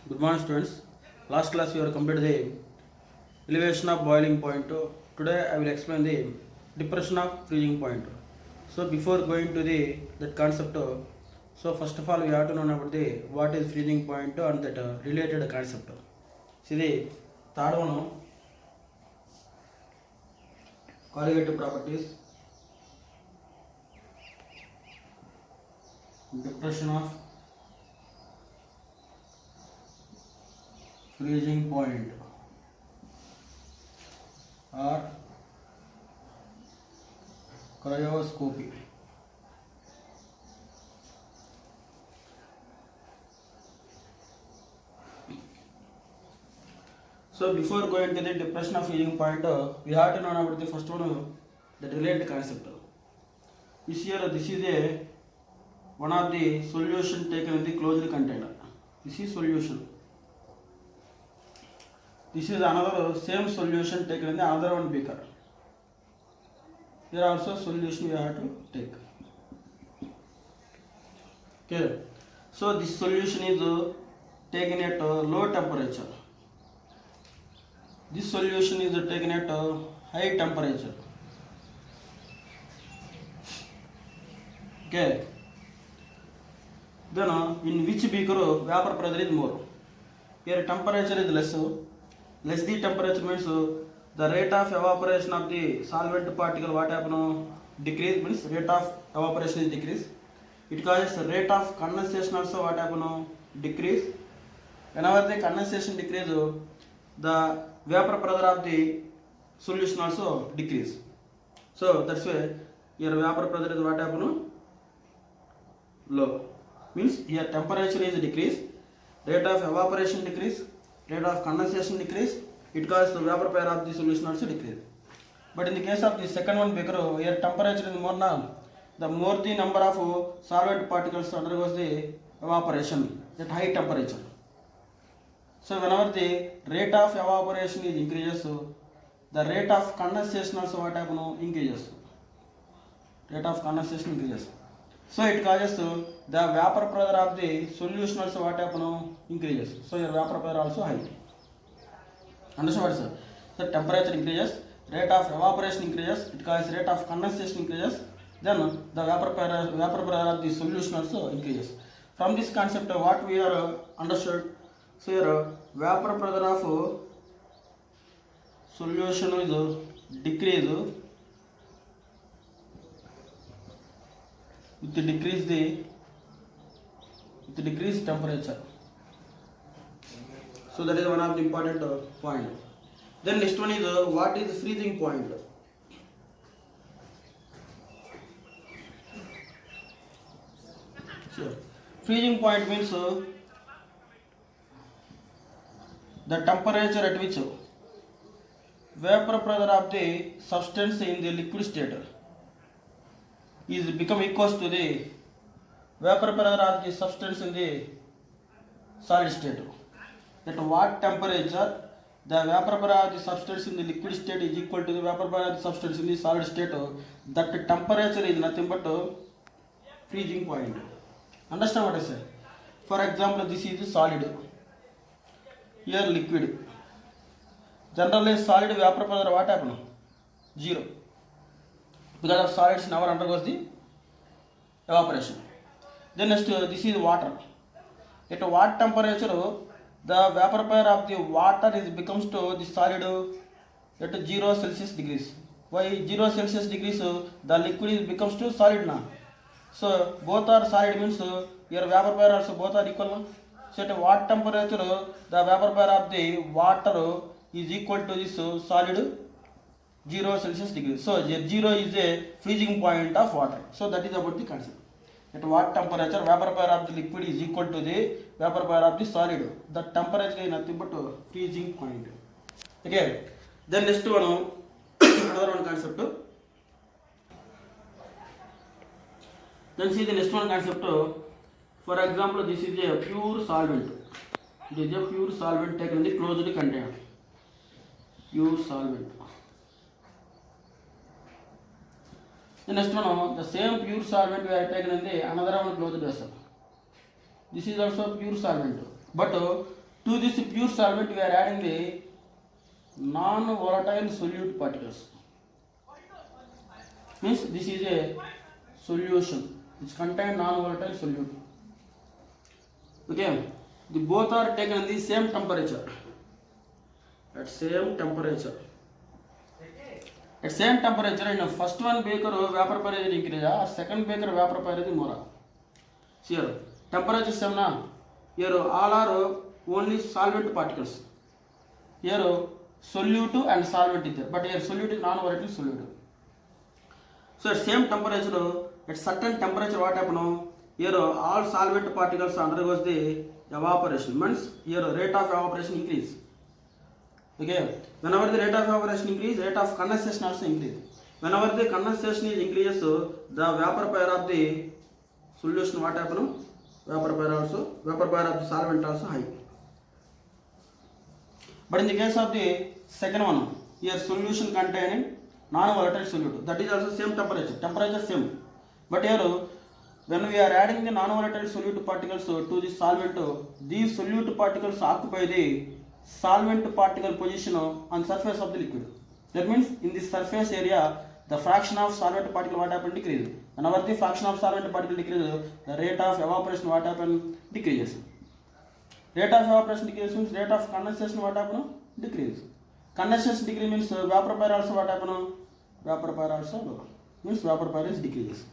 Good morning, students. Last class we have completed the elevation of boiling point. Today I will explain the depression of freezing point. So before going to the that concept, so first of all we have to know about the what is freezing point and that related concept. See the third one, corrugative properties, depression of freezing point or cryoscopy. So before going to the depression of freezing point, we have to know about the first one, the related concept. This is a one of the solution taken in the closed container. This is solution. This is another same solution taken in the other one beaker. Here also solution we have to take. Okay. So this solution is taken at low temperature. This solution is taken at high temperature. Okay. Then in which beaker vapor pressure is more? Here temperature is less. Less the temperature means the rate of evaporation of the solvent particle what happen? Decrease, means rate of evaporation is decrease. It causes rate of condensation also what happen? Decrease. Whenever the condensation decrease, the vapor pressure of the solution also decrease. So that's why here vapor pressure is what happen? Low. Means here temperature is decrease, rate of evaporation decrease, rate of condensation decrease. It causes the vapor pressure of the solution also decrease. But in the case of the second one beaker, here temperature is more now. The more the number of solvent particles undergoes the evaporation at high temperature. So whenever the rate of evaporation is increases, the rate of condensation also what happen? Increases. Rate of condensation increases. So it causes the vapor pressure of the solution also what happen? Increases. So your vapor pressure also high. Understand what, sir? So temperature increases, rate of evaporation increases, it causes rate of condensation increases, then the vapor pressure of the solution also increases. From this concept, what we are understood? So here vapor pressure of solution is decrease with decreased temperature. So that is one of the important point. Then next one is what is freezing point? Sure. Freezing point means the temperature at which vapor pressure of the substance in the liquid state is become equals to the vapor pressure of the substance in the solid state. At what temperature the vapor pressure of the substance in the liquid state is equal to the vapor pressure of the substance in the solid state, that temperature is nothing but freezing point. Understand what I say? For example, this is the solid, here liquid. Generally solid vapor pressure what happen? Zero. Because of solids never undergoes the evaporation. Then next this is water. At what temperature the vapor pressure of the water is becomes to the solid at 0 Celsius degrees. Why 0 Celsius degrees? The liquid is becomes to solid now. So both are solid means your vapor pressure also both are equal. So at what temperature the vapor pressure of the water is equal to this solid 0 Celsius degrees. So 0 is a freezing point of water. So that is about the concept. At what temperature vapor pressure of the liquid is equal to the vapor pressure of the solid. The temperature is nothing but freezing point. Okay. Then next one, another one concept. Then see the next one concept. For example, this is a pure solvent. It is a pure solvent taken in the closed container. Pure solvent. The next one, the same pure solvent we have taken in the another one closed vessel. This is also pure solvent, but To this pure solvent we are adding the non-volatile solute particles. Means this is a solution which contains non-volatile solute. Okay, the both are taken at the same temperature. At same temperature. At same temperature, in the first one beaker vapor pressure increase, second beaker vapor pressure more. Here, temperature same na. Here all are only solvent particles. Here solute and solvent is there, but here solute is non-volatile solute. So at same temperature, at certain temperature what happen? Here all solvent particles undergoes the evaporation. Means here rate of evaporation increase. Okay, whenever the rate of evaporation increase, rate of condensation also increase. Whenever the condensation is increases, the vapor power of the solution what happen? Vapor power of the solvent also high. But in the case of the second one, here solution containing non-volatile solute, that is also same temperature same. But here when we are adding the non-volatile solute particles to the solvent, these solute particles occupy the solvent particle position on surface of the liquid. That means in this surface area, the fraction of solvent particle what happen decrease. Whenever the fraction of solvent particle decreases, the rate of evaporation what happen decreases. Rate of evaporation decrease means rate of condensation what happen decrease. Condensation decrease means vapor power also what happen? Vapor power also low. Means vapor power is decreases.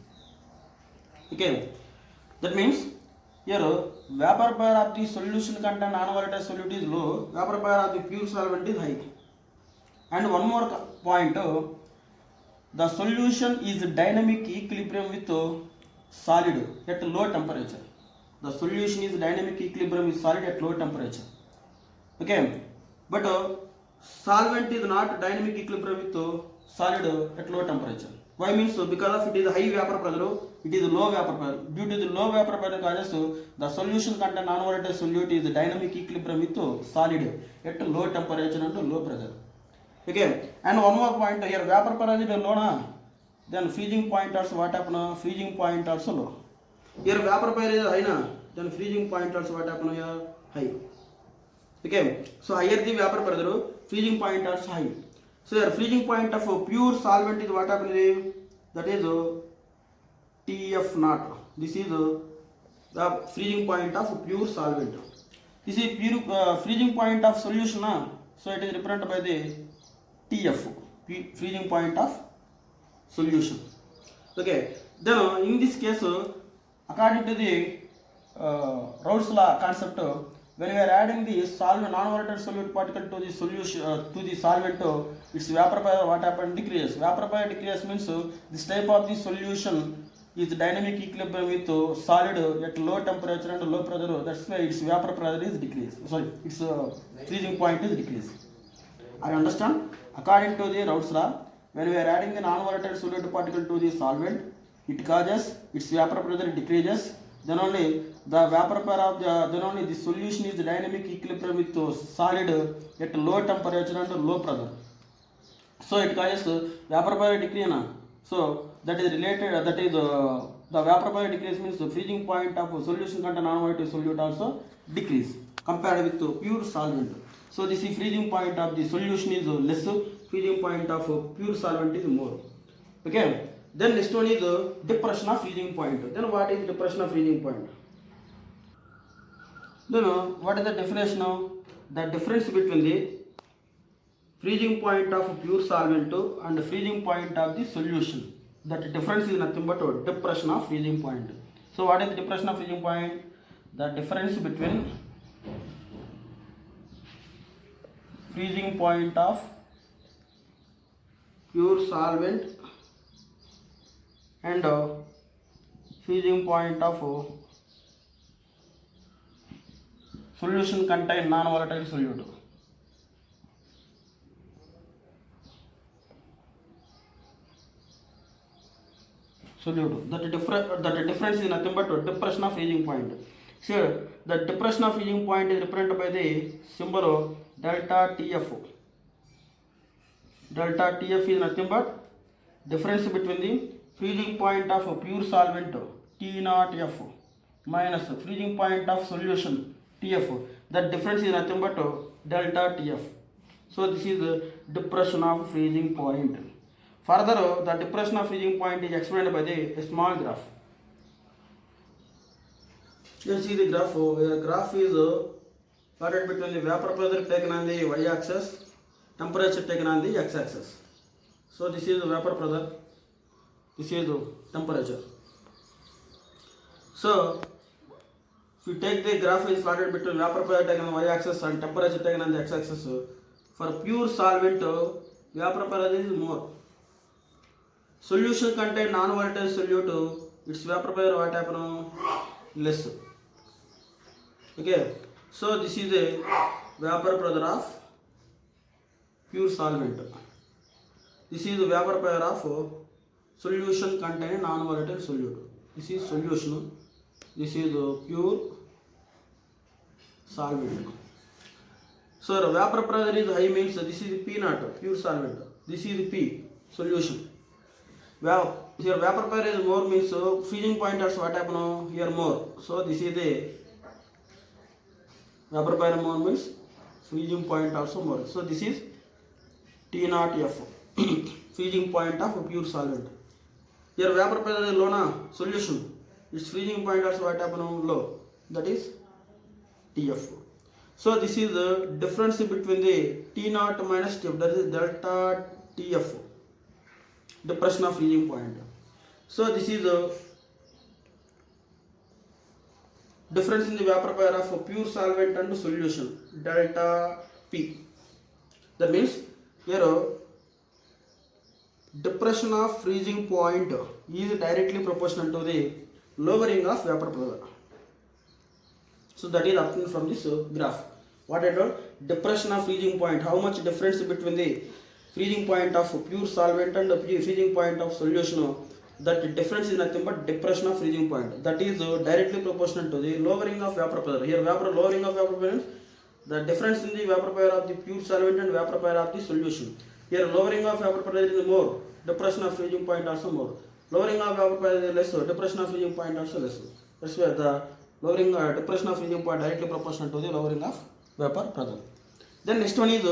Okay, that means here vapor power of the solution content non-volatile solute is low, vapor power of the pure solvent is high. And one more point, the solution is dynamic equilibrium with solid at low temperature. The solution is dynamic equilibrium with solid at low temperature. Okay, but solvent is not dynamic equilibrium with solid at low temperature. Why means? Because of it is high vapor pressure, it is low vapor pressure. Due to the low vapor pressure causes, the solution content non-volatile solute is dynamic equilibrium with solid at low temperature and low pressure. Okay, and one more point here, vapor pressure is low na, then freezing point also what happen? Freezing point also low. Here vapor pressure is high na, then freezing point also what happen here? High. Okay, so higher the vapor pressure, freezing point also high. So here freezing point of pure solvent is what happens? That is TF naught. This is the freezing point of pure solvent. This is pure freezing point of solution. So it is represented by the TF, freezing point of solution. Okay. Then in this case, according to the Raoult's law concept, when we are adding the solvent non-volatile solute particle to the solution to the solvent, its vapor power what happens decreases. Vapor power decreases means this type of the solution is dynamic equilibrium with solid at low temperature and low pressure. That's why its vapor pressure is decreased. Sorry, its freezing point is decreased. I understand. According to the Raoult's law, when we are adding the non-volatile solute particle to the solvent, it causes its vapor pressure decreases. Then only the vapor power of the solution is dynamic equilibrium with solid at low temperature and low pressure. So it causes vapor power decrease. So that is related. That is the vapor power decrease means the freezing point of solution content non-volatile solute also decrease compared with pure solvent. So this is freezing point of the solution is less, freezing point of pure solvent is more. Okay. Then next one is depression of freezing point. Then what is depression of freezing point? Then what is the definition of the difference between the freezing point of pure solvent and the freezing point of the solution? That difference is nothing but depression of freezing point. So what is the depression of freezing point? The difference between freezing point of pure solvent and freezing point of solution contain non-volatile solute. That difference is nothing but depression of freezing point. Here the depression of freezing point is represented by the symbol delta TF. Delta TF is nothing but difference between the freezing point of pure solvent T0 F minus freezing point of solution TF. That difference is nothing but delta Tf. So this is the depression of freezing point. Further, the depression of freezing point is explained by the small graph. You see the graph. The graph is plotted between the vapor pressure taken on the y-axis, temperature taken on the x-axis. So this is the vapor pressure. This is the temperature. So if you take the graph is plotted between vapor pressure taken on the y-axis and temperature taken on the x-axis, for pure solvent, vapor pressure is more. Solution contain non-volatile solute, its vapor pressure what happen? Less. Okay, so this is the vapor pressure of pure solvent. This is the vapor pressure of solution containing non-volatile solute. This is solution. This is the pure solvent. So the vapor pressure is high means this is the P naught, pure solvent. This is the P, solution. Here vapor pressure is more means freezing point also what happen here more. So this is the vapor pressure more means freezing point also more. So this is T naught F, freezing point of pure solvent. Here vapor pressure is low na solution. Its freezing point also what happen low. That is Tf. So this is the difference between the T naught minus Tf. That is delta Tf, depression of freezing point. So this is the difference in the vapor pressure of pure solvent and solution, delta P. That means here depression of freezing point is directly proportional to the lowering of vapor pressure. So that is obtained from this graph. What I told, depression of freezing point, how much difference between the freezing point of pure solvent and the freezing point of solution. That difference is nothing but depression of freezing point. That is directly proportional to the lowering of vapor pressure. Here lowering of vapor pressure, the difference in the vapor pressure of the pure solvent and vapor pressure of the solution. Here lowering of vapor pressure is more, depression of freezing point also more. Lowering of vapor pressure is less, depression of freezing point also less. That's why the lowering depression of freezing point directly proportional to the lowering of vapor pressure. Then next one is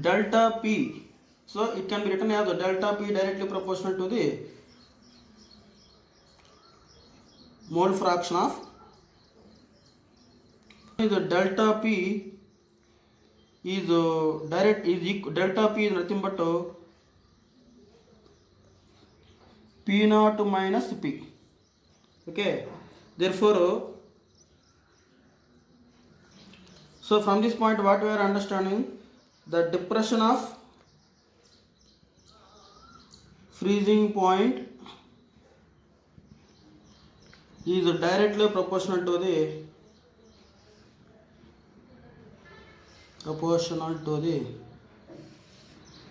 delta P. So it can be written as delta P directly proportional to the mole fraction of the delta P is delta P is nothing but P naught minus P. Okay, therefore so from this point what we are understanding, the depression of freezing point is directly proportional to the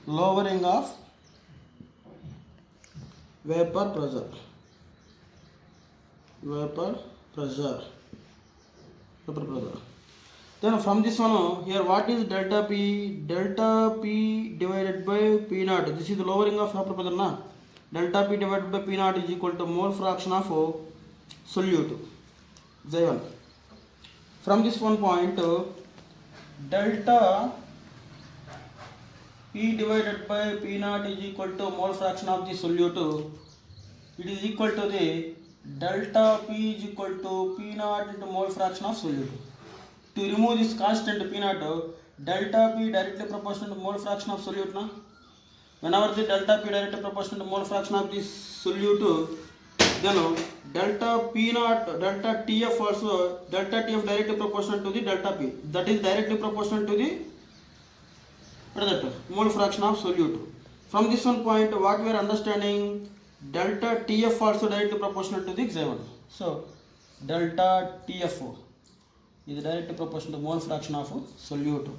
lowering of vapor pressure. Then from this one here, what is delta P? Delta P divided by P naught. This is the lowering of vapor pressure na. Delta P divided by P naught is equal to mole fraction of solute, J1. From this one point, delta P divided by P naught is equal to mole fraction of the solute. It is equal to the delta P is equal to P naught into mole fraction of solute. To remove this constant P naught, delta P directly proportional to mole fraction of solute na. Whenever the delta P directly proportional to mole fraction of this solute, then delta P naught, delta Tf also, delta Tf directly proportional to the delta P. That is directly proportional to the mole fraction of solute. From this one point, what we are understanding, delta Tf also directly proportional to the J1. So delta Tf is directly proportional to mole fraction of solute.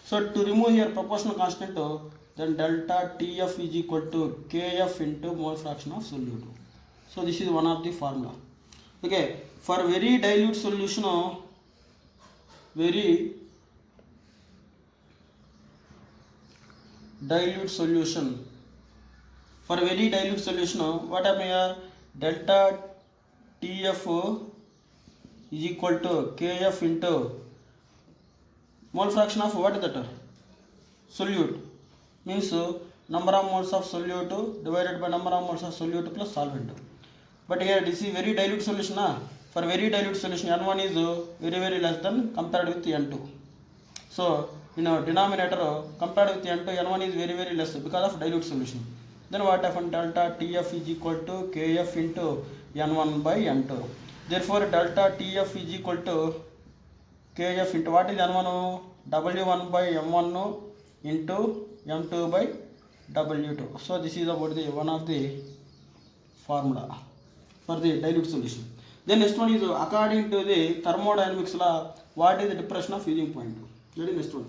So to remove here proportional constant, then delta Tf is equal to Kf into mole fraction of solute. So this is one of the formula. Okay, for very dilute solution, for very dilute solution, what happen here? Delta Tf is equal to Kf into mole fraction of what is that? Solute. Means number of moles of solute divided by number of moles of solute plus solvent. But here this is very dilute solution. For very dilute solution, N1 is very less than compared with N2. So in our denominator compared with N2, N1 is very less because of dilute solution. Then what happened? Delta Tf is equal to Kf into N1 by N2. Therefore delta Tf is equal to Kf into what is N1? W1 by M1 into M2 by W2. So this is about the one of the formula for the dilute solution. Then next one is according to the thermodynamics law, what is the depression of freezing point? That is next one.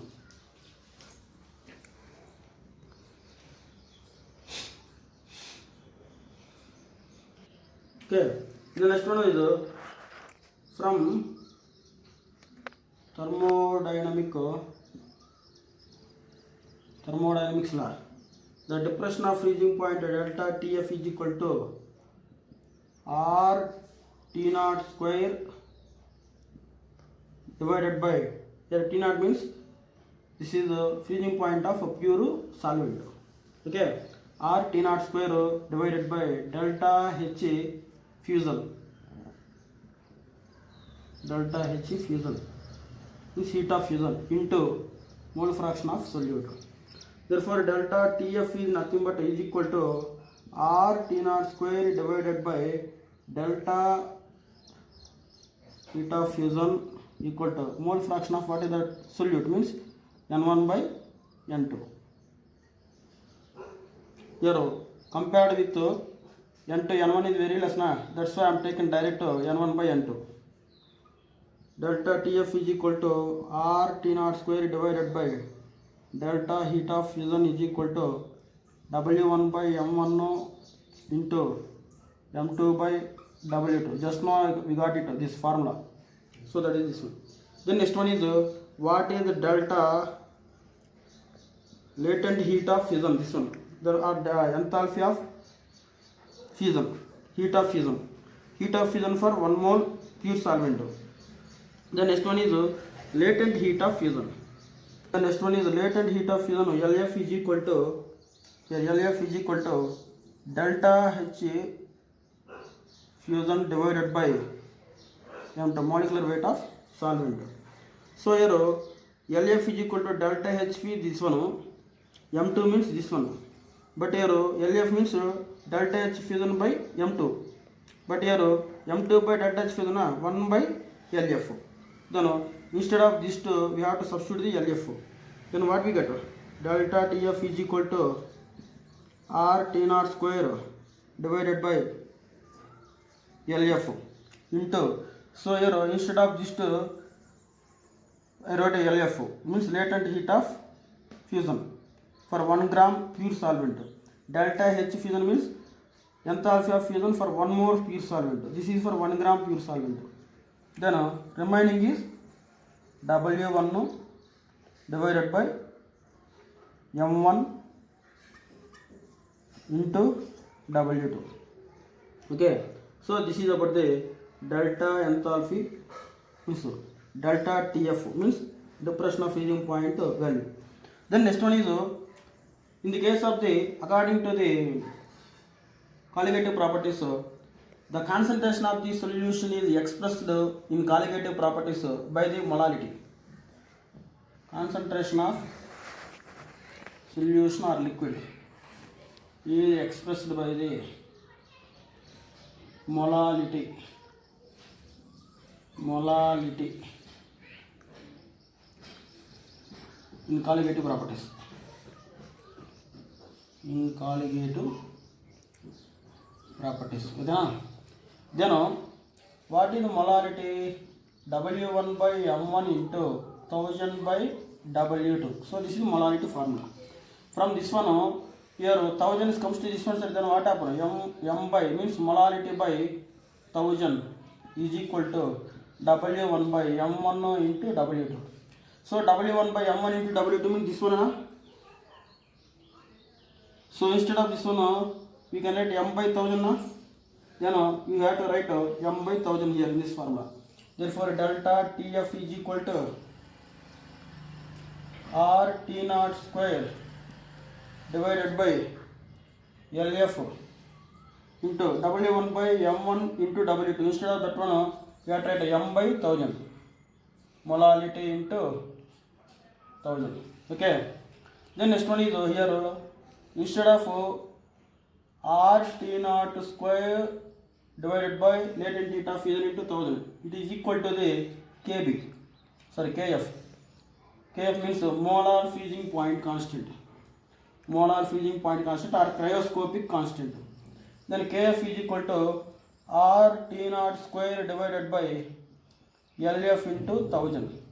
Okay, the next one is from thermodynamics law. The depression of freezing point delta Tf is equal to R T naught square divided by, here T naught means this is the freezing point of a pure solvent. Okay, R T naught square divided by delta H fusion. Delta H fusion means heat of fusion into mole fraction of solute. Therefore delta Tf is nothing but is equal to R T naught square divided by delta heat of fusion equal to mole fraction of what is that solute, means N1 by N2. Here compared with N2, N1 is very less, that's why I am taking direct N1 by N2. Delta Tf is equal to R T naught square divided by delta heat of fusion is equal to W1 by M1 into M2 by W2. Just now we got it, this formula. So that is this one. Then next one is what is the delta latent heat of fusion? This one. There are the enthalpy of fusion, heat of fusion for 1 mole pure solvent. The next one is latent heat of fusion. The next one is latent heat of fusion. LF is equal to, here LF is equal to delta H fusion divided by molecular weight of solvent. So here LF is equal to delta Hp, this one, M2 means this one, but here LF means delta H fusion by M2, but here M2 by delta H fusion 1 by LF. Then instead of this two we have to substitute the LF. Then what we get? Delta Tf is equal to R T naught square divided by LF into, so here instead of this two I wrote LF, means latent heat of fusion for 1 gram pure solvent. Delta H fusion means enthalpy of fusion for 1 more pure solvent. This is for 1 gram pure solvent. Then remaining is W1 divided by M1 into W2. Okay, so this is about the delta enthalpy, means delta Tf means depression of freezing point value. Then next one is in the case of the, according to the colligative properties, the concentration of the solution is expressed in colligative properties by the molality. Concentration of solution or liquid is expressed by the molality. In colligative properties. Okay. Then what is the molarity? W1 by M1 into 1000 by W2. So this is molarity formula. From this one, here 1000 comes to this one, so then what happens? M by means molarity by 1000 is equal to W1 by M1 into W2. So W1 by M1 into W2 means this one. So instead of this one, we can write M by 1000. Then you have to write M by 1000 here in this formula. Therefore delta TF is equal to R T naught square divided by LF into W1 by M1 into W2. Instead of that one, we have to write M by 1000. Molality into 1000. Okay. Then next one is here, instead of R T naught square divided by latent heat of fusion into 1000, it is equal to the KF. KF means molar freezing point constant. Molar freezing point constant or cryoscopic constant. Then KF is equal to R T naught square divided by LF into 1000.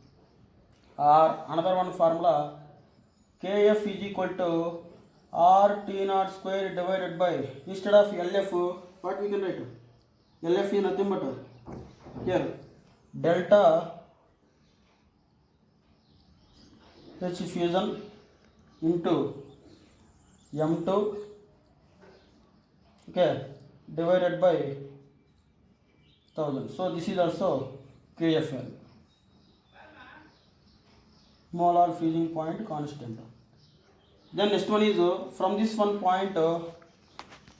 Or another one formula, KF is equal to R T naught square divided by, instead of LF, what we can write? LF is nothing but here delta H fusion into M2, okay, divided by 1000. So this is also KFL, molar freezing point constant. Then next one is from this one point,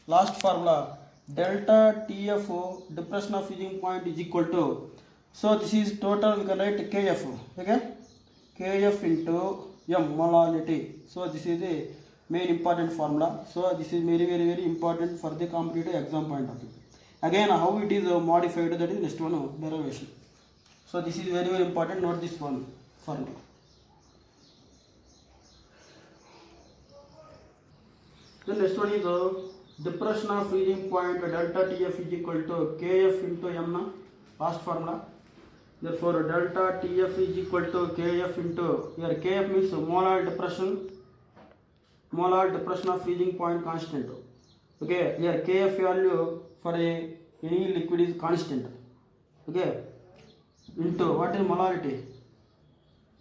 last formula, delta TF depression of freezing point is equal to, so this is total, we can write KF, okay, KF into M, molality. So this is the main important formula. So this is very important for the competitive exam point of view. Again, how it is modified, that is next one, derivation. So this is very important, note this one formula. Then next one is depression of freezing point delta TF is equal to KF into M, last formula. Therefore delta TF is equal to KF into, here KF means molar depression of freezing point constant. Okay, here KF value for any liquid is constant. Okay, into what is molarity?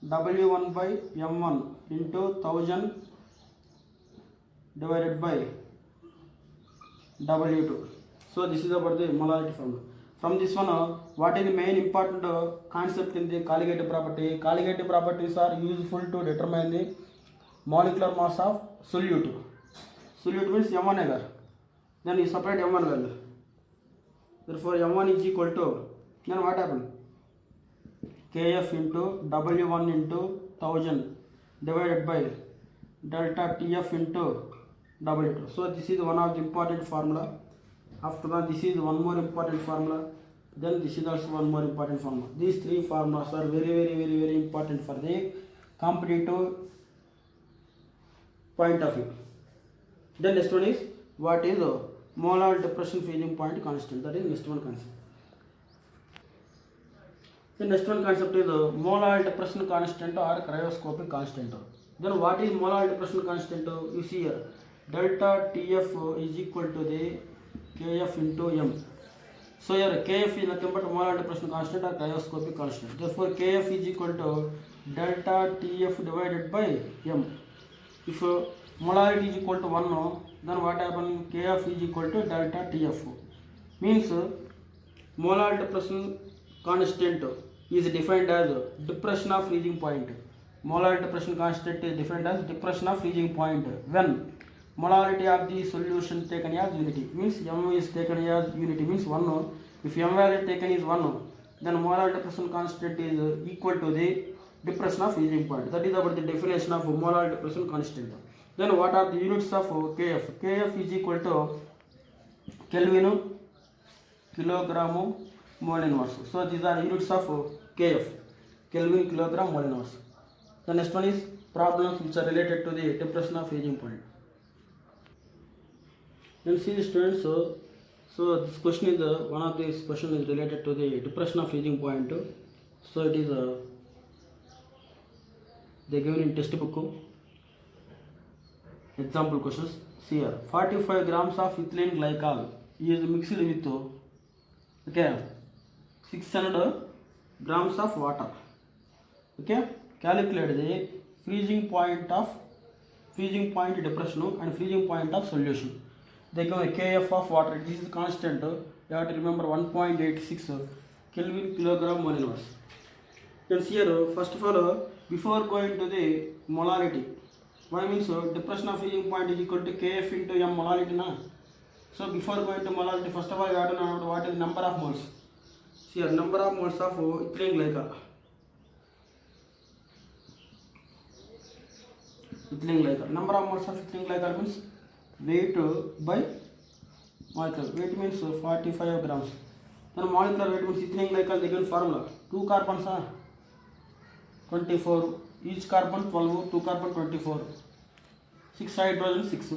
W1 by M1 into 1000 divided by W2. So this is about the molarity formula. From this one, what is the main important concept in the colligative property? Colligative properties are useful to determine the molecular mass of solute. Solute means M1 agar. Then you separate M1 value. Therefore M1 is equal to, then what happened? KF into W1 into 1000 divided by delta TF into W2. So this is one of the important formula. After that, this is one more important formula. Then this is also one more important formula. These three formulas are very important for the competitive point of view. Then next one is, what is molar depression freezing point constant? That is next one concept. The next one concept is molar depression constant or cryoscopic constant. Then what is molar depression constant? You see here, delta TF is equal to the KF into M. So here KF is nothing but molar depression constant or cryoscopic constant. Therefore KF is equal to delta TF divided by M. If molarity is equal to 1, then what happens? KF is equal to delta TF. Means molar depression constant is defined as depression of freezing point. Molar depression constant is defined as depression of freezing point when molarity of the solution taken as unity. Means M is taken as unity, means 1. If M value taken is 1, then molar depression constant is equal to the depression of freezing point. That is about the definition of molar depression constant. Then what are the units of KF? KF is equal to Kelvin, kilogram, mole inverse. So these are units of KF, Kelvin, kilogram, mole inverse. The next one is problems which are related to the depression of freezing point. You see students, so this question is one of these questions is related to the depression of freezing point. So it is they given in textbook. Example questions. See here, 45 grams of ethylene glycol is mixed with 600 grams of water. Okay, calculate the freezing point depression and freezing point of solution. They give a KF of water. This is constant. You have to remember 1.86. Kelvin kilogram mole inverse. Then here first of all before going to the molarity, why means depression of freezing point is equal to Kf into m molarity na. So before going to molarity, first of all you have to know what is number of moles. Here number of moles of ethylene glycol. Ethylene glycol. Number of moles of ethylene glycol means weight by molecular weight means 45 grams. Then molecular weight means ethylene glycol given formula. 2 carbons are 24. Each carbon 12. 2 carbon 24. 6 hydrogen 6.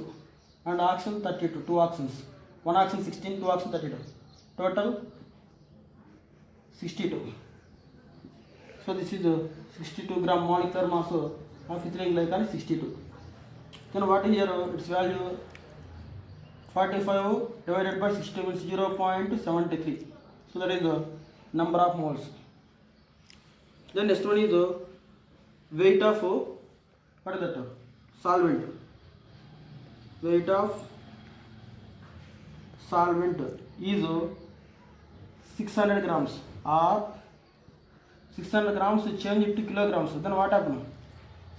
And oxygen 32. 2 oxygens. 1 oxygen 16. 2 oxygen 32. Total 62. So this is 62 gram molecular mass of ethylene glycol 62. Then what is here its value? 45 divided by 60 means 0.73. So that is the number of moles. Then next one is the weight of what is that? Solvent. Weight of solvent is 600 grams or 600 grams change it to kilograms. Then what happens?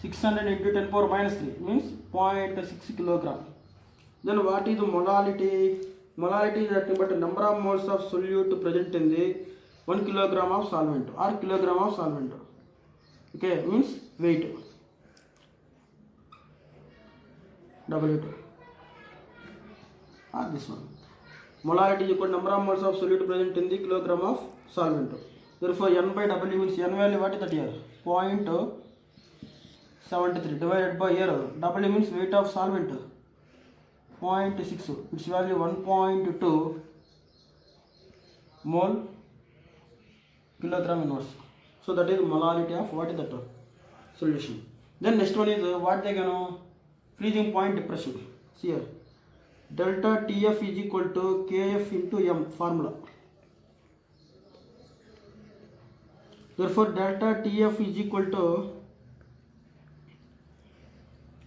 600 into 10 power minus 3 means 0.6 kilogram. Then what is the molality? Molality is nothing but number of moles of solute present in the 1 kilogram of solvent or kilogram of solvent. Okay, means weight. W2 or this one. Molality is equal to number of moles of solute present in the kilogram of solvent. Therefore n by W means n value what is that here? 0.73 divided by here W means weight of solvent 0.6, its value 1.2 mole kilogram inverse. So that is molality of what is that solution. Then next one is what they can freezing point depression. See here delta TF is equal to Kf into m formula. Therefore delta TF is equal to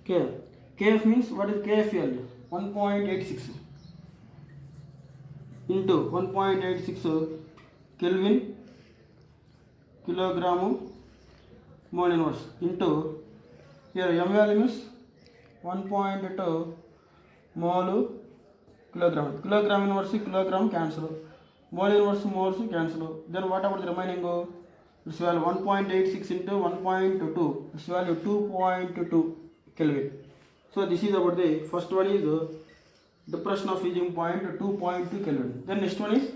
K. Kf means what is Kf value? 1.86 into 1.86 Kelvin kilogram mole inverse into here m value means 1.2 mole kilogram. Kilogram inverse kilogram cancel. Mole inverse moles cancel. Then what about the remaining? Its value 1.86 into 1.2. Its value 2.2 Kelvin. So this is about the first one is depression of freezing point 2.2 Kelvin. Then next one is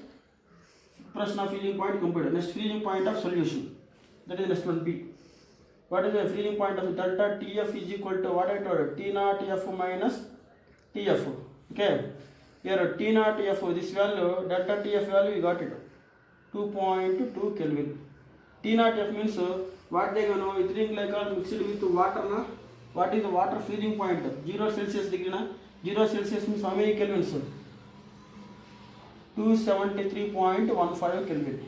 depression of freezing point computed. Next freezing point of solution. That is next one B. What is the freezing point of delta TF is equal to what I told T naught F minus TF. Okay. Here T naught F this value delta TF value we got it 2.2 Kelvin. T naught F means what they know ethylene glycol mixed with water na. What is the water freezing point? 0 Celsius degree na. 0 Celsius means how many kelvins? 273.15 Kelvin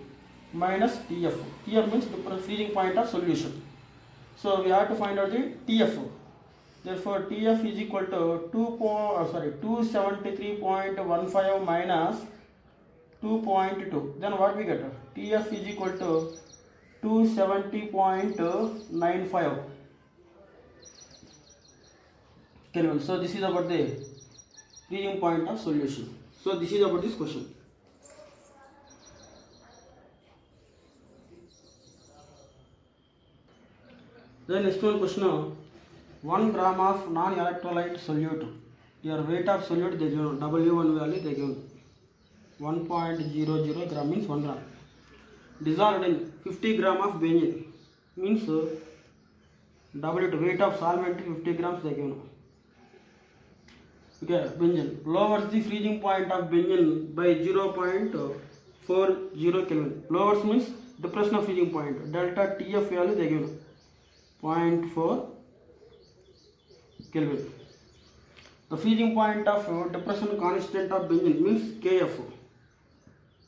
minus TF. TF means the freezing point of solution. So we have to find out the TF. Therefore TF is equal to 273.15 minus 2.2. Then what we get? TF is equal to 270.95 Kelvin. So this is about the freezing point of solution. So this is about this question. Then next one question, 1 gram of non-electrolyte solute. Your weight of solute they given W1 value they given 1.00 gram means 1 gram. Dissolved in 50 gram of benzene means W2 weight of solvent 50 grams they given. Okay, benzene lowers the freezing point of benzene by 0.40 Kelvin. Lowers means depression of freezing point. Delta TF value they given 0.4 Kelvin. The freezing point of depression constant of benzene means Kf.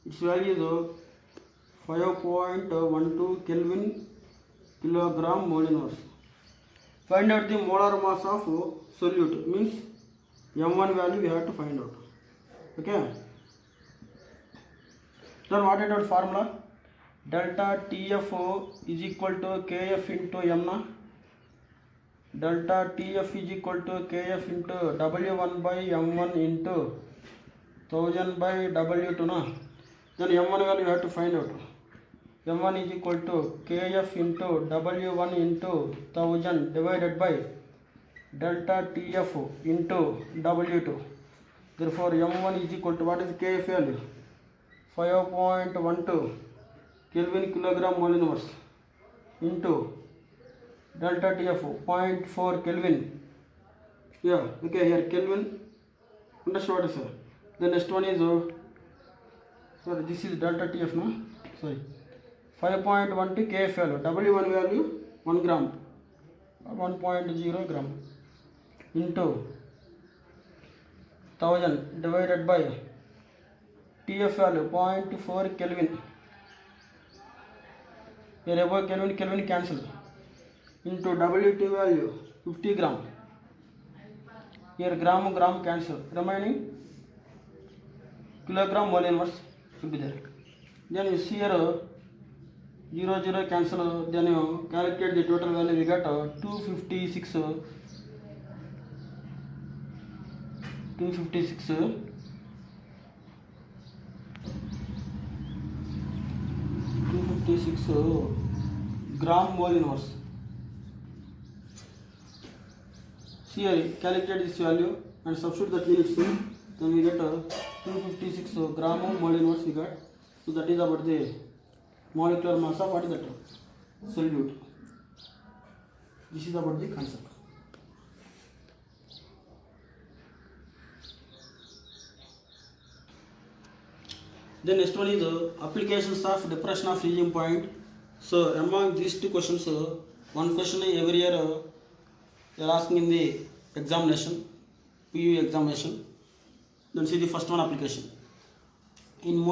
Its value is 5.12 Kelvin kilogram mole inverse. Find out the molar mass of solute means M1 value we have to find out. Okay. Then what is our formula? delta TF is equal to KF into M na. Delta TF is equal to KF into W1 by M1 into 1000 by W2 na. Then M1 value you have to find out. M1 is equal to KF into W1 into 1000 divided by delta TF into W2. Therefore M1 is equal to, what is KF value? 5.12 Kelvin kilogram mole inverse into delta TF 0.4 Kelvin. Yeah, okay, here Kelvin. Understood what is sir? The next one is sorry, this is delta TF no? Sorry. 5.12 KF value, W1 value 1 gram, 1.0 gram into 1000 divided by TF value 0.4 Kelvin. Here above Kelvin cancel into W2 value 50 gram. Here gram cancel, remaining kilogram mole inverse should be there. Then you see here 0 cancel, then you calculate the total value, we got 256 gram mole inverse. See here, calculate this value and substitute the units, then we get 256 gram mole inverse we got. So that is about the molecular mass of, what is that? Solute. This is about the concept. Then next one is applications of depression of freezing point. So among these two questions, one question every year they are asking in the examination, PU examination. Then see the first one application. In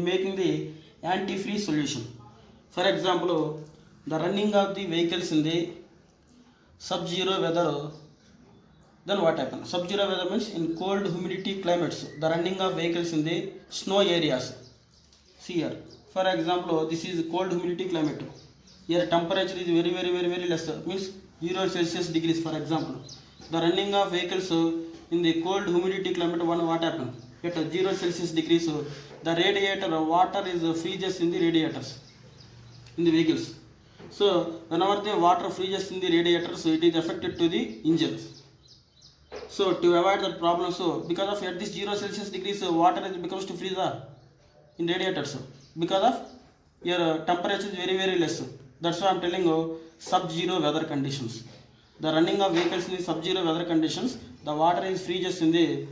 making the antifreeze solution. For example, the running of the vehicles in the sub-zero weather, then what happens? Sub-zero weather means in cold humidity climates, the running of vehicles in the snow areas. See here, for example, this is cold humidity climate. Here temperature is very less, means 0 Celsius degrees. For example, the running of vehicles in the cold humidity climate, what happens? At 0 Celsius degrees, the radiator water is freezes in the radiators in the vehicles. So whenever the water freezes in the radiators, it is affected to the engines. So to avoid that problem, so because of at this 0 Celsius degrees, water becomes to freeze in radiators because of your temperature is very less. That's why I'm telling you sub-zero weather conditions. The running of vehicles in the sub-zero weather conditions, the water is freezes in the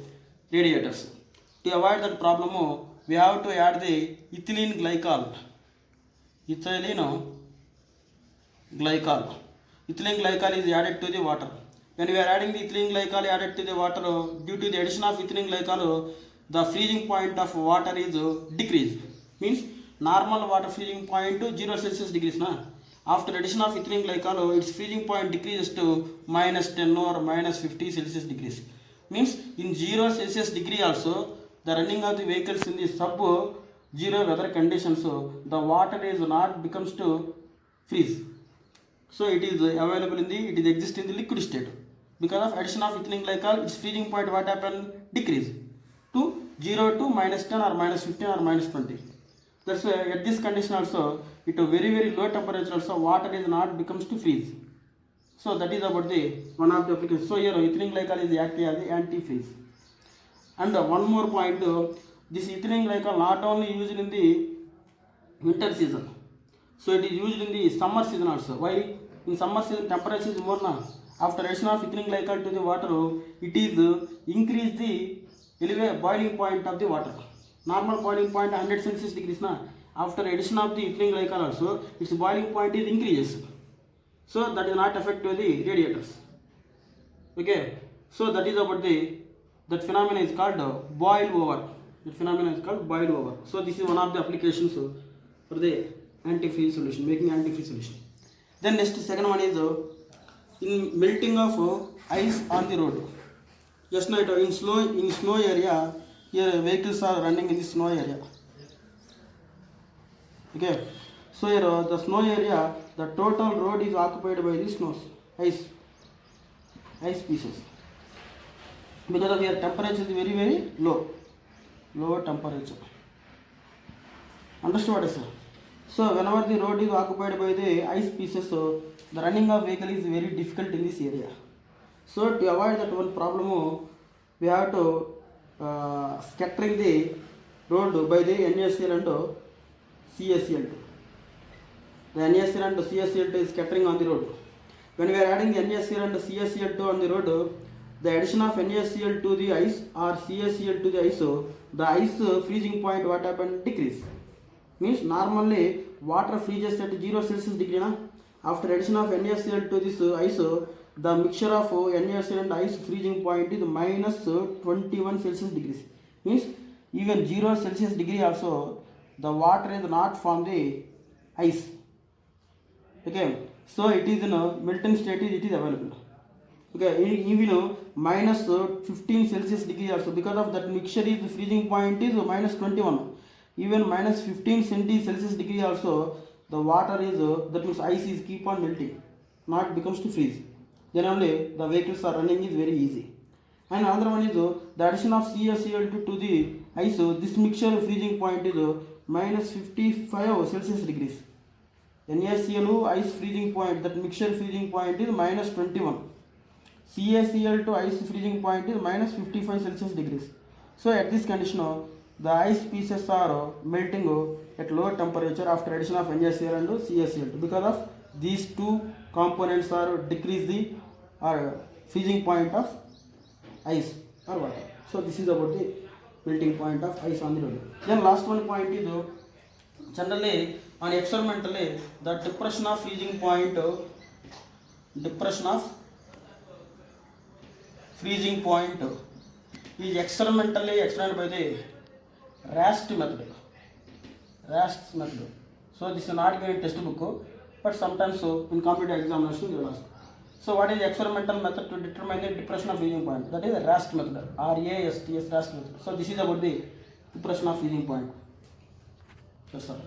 radiators. To avoid that problem, we have to add the ethylene glycol. Ethylene glycol is added to the water. When we are adding the ethylene glycol added to the water, due to the addition of ethylene glycol, the freezing point of water is decreased. Means normal water freezing point to 0 Celsius degrees. After addition of ethylene glycol, its freezing point decreases to -10 or -50 Celsius degrees. Means in 0 Celsius degree also, the running of the vehicles in the sub-zero weather conditions, the water is not becomes to freeze. So it is available in the, it is exist in the liquid state. Because of addition of ethylene glycol, its freezing point what happened? Decrease to 0 to -10 or -15 or -20. That's why at this condition also, it a very low temperature also, water is not becomes to freeze. So that is about the one of the applications. So here ethylene glycol is acting as the antifreeze. And one more point, this ethylene glycol not only used in the winter season, so it is used in the summer season also. Why? In summer season temperature is more now. After addition of ethylene glycol to the water, it is increase the boiling point of the water. Normal boiling point 100 Celsius degrees na. After addition of the ethylene glycol also, its boiling point is increases. So that is not affect to the radiators. Okay. So that is about the, that phenomena is called boil over. That phenomena is called boil over. So this is one of the applications for the antifreeze solution, making antifreeze solution. Then next second one is in melting of ice on the road. Just now in snow area, here vehicles are running in the snow area. Okay. So here the snow area, the total road is occupied by the snows, ice pieces. Because of here temperature is very low temperature. Understood what I said? So whenever the road is occupied by the ice pieces, so the running of vehicle is very difficult in this area. So to avoid that one problem, we have to scattering the road by the NaCl and CaCl2. The NaCl and CaCl2 is scattering on the road. When we are adding the NaCl and CaCl2 on the road, the addition of NaCl to the ice or CaCl to the ice, the ice freezing point what happened? Decrease. Means normally water freezes at 0 Celsius degree. Na? After addition of NaCl to this ice, the mixture of NaCl and ice freezing point is minus 21 Celsius degrees. Means even 0 Celsius degree also the water is not from the ice. Okay, so it is in a melting state, it is available. Okay, even minus 15 Celsius degree also, because of that mixture is freezing point is minus 21. Even minus 15 Celsius degree also the water is that means ice is keep on melting, not becomes to freeze. Then only the vehicles are running is very easy. And another one is the addition of CaCl2 to the ice, this mixture freezing point is minus 55 Celsius degrees. NaCl ice freezing point, that mixture freezing point is minus 21. CaCl2 ice freezing point is minus 55 Celsius degrees. So at this condition, the ice pieces are melting at low temperature after addition of NaCl and CaCl2. Because of these two components are decrease the freezing point of ice or water. So this is about the melting point of ice on the road. Then last one point is generally on experimentally the depression of freezing point is experimentally explained by the Rast method. So this is not given in textbook, but sometimes in competitive examination they will ask. So what is the experimental method to determine the depression of freezing point? That is the Rast method. RAST, Rast method. So this is about the depression of freezing point. Yes, sir.